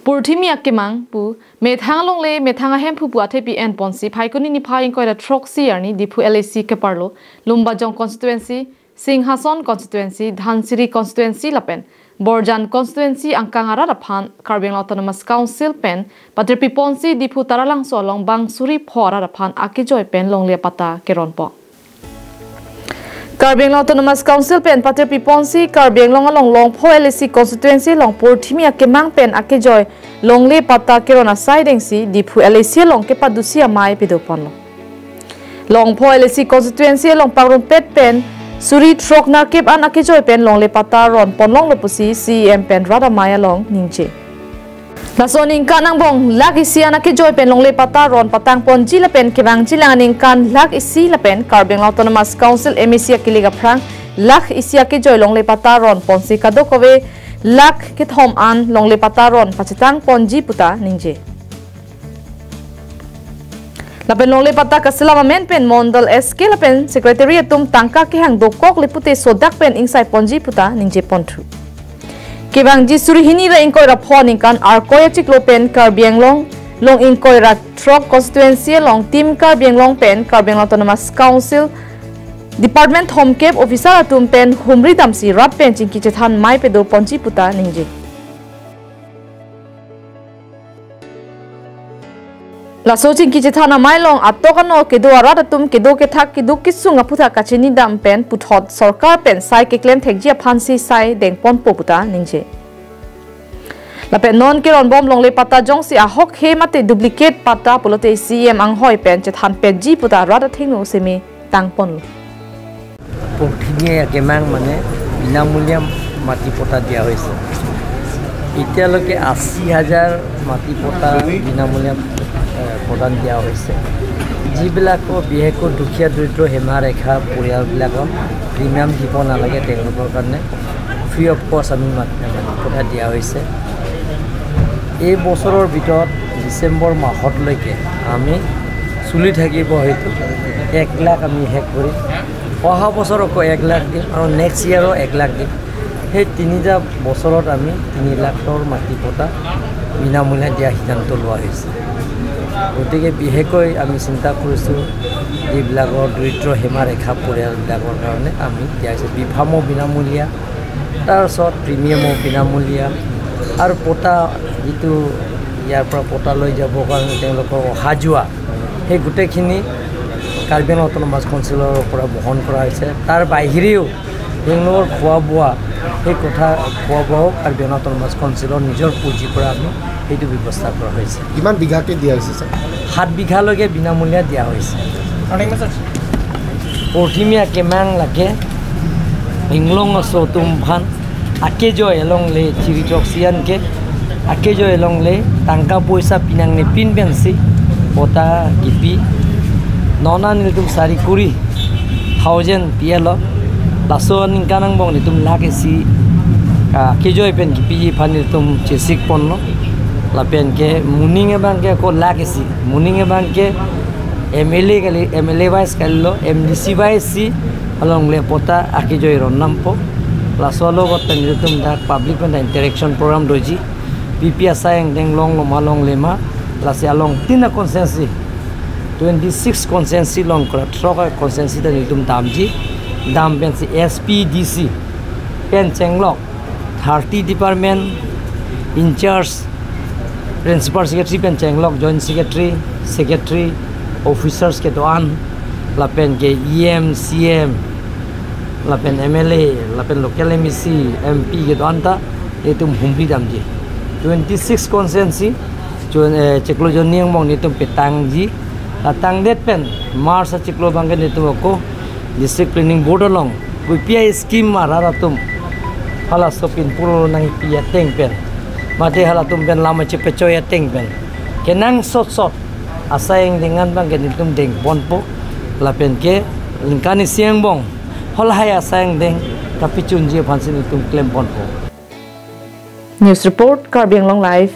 Purthimia kemang pu methang longle methanga hem pu puate pi en ponsi phaikuni ni phaing koira troxi arni Diphu LAC ke parlo Lumbajong constituency Singhason constituency Dhansiri constituency lapen Borjan constituency angkang ara phan Karbeng Autonomous Council pen Paterpi ponsi Diphu taralang solong bang suri phora phan akejoi pen Longle Patta keron po Karbeng Autonomous Council pen Paterpi ponsi Karbeng long pho LAC constituency long Purthimia kemang pen akejoi Longle Patta keron asai dengsi Diphu LAC long ke padusia mai pidopon long pho LAC constituency long parun pet pen Suri trok na kip an akejoi pen Longle Patta ron ponlong lepusi CEM pen rada maya long ningche. Lasoning kanang bong lag isi an akejoi pen Longle Patta ron patang ponji la pen kibang jilang aning kan lag isi la pen Karbeng Autonomous Council MEC akiliga prang lag isi akejoi Longle Patta ron ponsi kadokove lag kithom an Longle Patta ron pachitang ponji puta ningche. Lapen Longle Patta kasilama men pen mondal SK lapen secretariat tum tangka ke hang dokok lipute sodak pen insai ponji puta ningje pontru. Kibang ji suri hini ra ingkoi ra phon ingkan arkoya chiklo pen Karbeng long ingkoi ra trok constituency long team Karbeng long pen Karbeng Autonomous Council Department Home Cape officer atum pen humri tamsi rap pen chingki chethan mai pedo ponji puta ningje. Laso chingki chethana mailong atokano kedo aradatum kedo ke thak kedo kisunga putha kachini dam pen puthot sarkar pen sai ke claim thekjia phansi sai dengpon poputa ningje lapen non keron bom Longle Patta jongsi ahok he mate duplicate patta pulote CEM anghoi pen chethan peji puta rada thingno semi tangpon Purthimia kemang mane binamulya mati pota dia hoise itialoke 80,000 mati pota binamulya প্ৰদান দিয়া হৈছে যিবিলাকো বিহেকো দুখীয়া দৰিদ্ৰ হেমা ৰেখা পৰিয়ালবিলাকক premium দিব নালাগে তেওঁলোকৰ কাৰণে free of কষ্ট আমি কথা দিয়া হৈছে এই বছৰৰ ভিতৰত ডিচেম্বৰ মাহতলৈকে আমি চলি থাকিব হয়তো 1 লাখ আমি শেষ কৰি অহা বছৰ আকৌ 1 লাখ দিম আৰু নেক্সট ইয়াৰো 1 লাখ দিম সেই তিনিটা বছৰত আমি 3 লাখৰ মাটি পটা বিনামূলীয়া দিয়া সিদ্ধান্ত লোৱা হৈছে গতিকে বিহেকৈ আমি চিন্তা কৰিছোঁ এইবিলাকৰ দৰিদ্ৰ হেমা ৰেখা পৰিয়ালবিলাকৰ কাৰণে আমি দিয়াইছোঁ বিভামো বিনামূলীয়া তাৰপিছত প্ৰিমিয়ামো বিনামূলীয়া আৰু পটা যিটো ইয়াৰ পৰা পটা লৈ যাবৰ কাৰণে তেওঁলোকৰ অহা যোৱা সেই গোটেইখিনি কাৰ্বি অটোনমাছ কাউন্সিলৰ পৰা বহন কৰা হৈছে তাৰ বাহিৰেও তেওঁলোকৰ খোৱা বোৱা সেই কথা খোৱা বোৱাও কাৰ্বি অটোনমাছ কাউন্সিলৰ নিজৰ পুঁজিৰ পৰা আমি সেইটো ব্যৱস্থা কৰা হৈছে কিমান বিঘাকে দিয়া হৈছে স্যাৰ 7 বিঘালৈকে বিনামূলীয়া দিয়া হৈছে Purthimia kemang lake inglong sotum bhan akejoi Longle chiritroxian ke akejoi Longle tangka poisa pinang ne pin bensi pota gipi nona niltum sari kuri 1000 pielo laso ningkanang bong nitum lake si akejoi pen gipi phaniltum chesik ponno lapen ke muninge bang ke ko lake si muninge bang ke MLA vice kallo MDC vice si Longle Patta akejoi ron nampo lasolo gotan nitum dak public and interaction program doji PPSI yang deng long malong lema lasi along tina consensi 26 consensi long kra troka consensi dan nitum damji dam pen si SPDC pen chenglok 30 department in charge principal secretary pen chenglok joint secretary officers ke doan lapen ke EM CEM lapen MLA lapen local MEC MP ke doan ta itu humri damji 26 consensi ceklo joniang mong nitum petangji latang det pen mars ceklo bangke nitum ko district planning board along PPI scheme mararatum hala sopin puro nang pia teng pen mate hala tum pen lama cepecoya teng pen kenang sot asayang dengan bang genitum deng bonpo lapen ke lingkani siang bong holhai asayang deng tapi cunji pansin itum claim bonpo News report Karbeng Long Live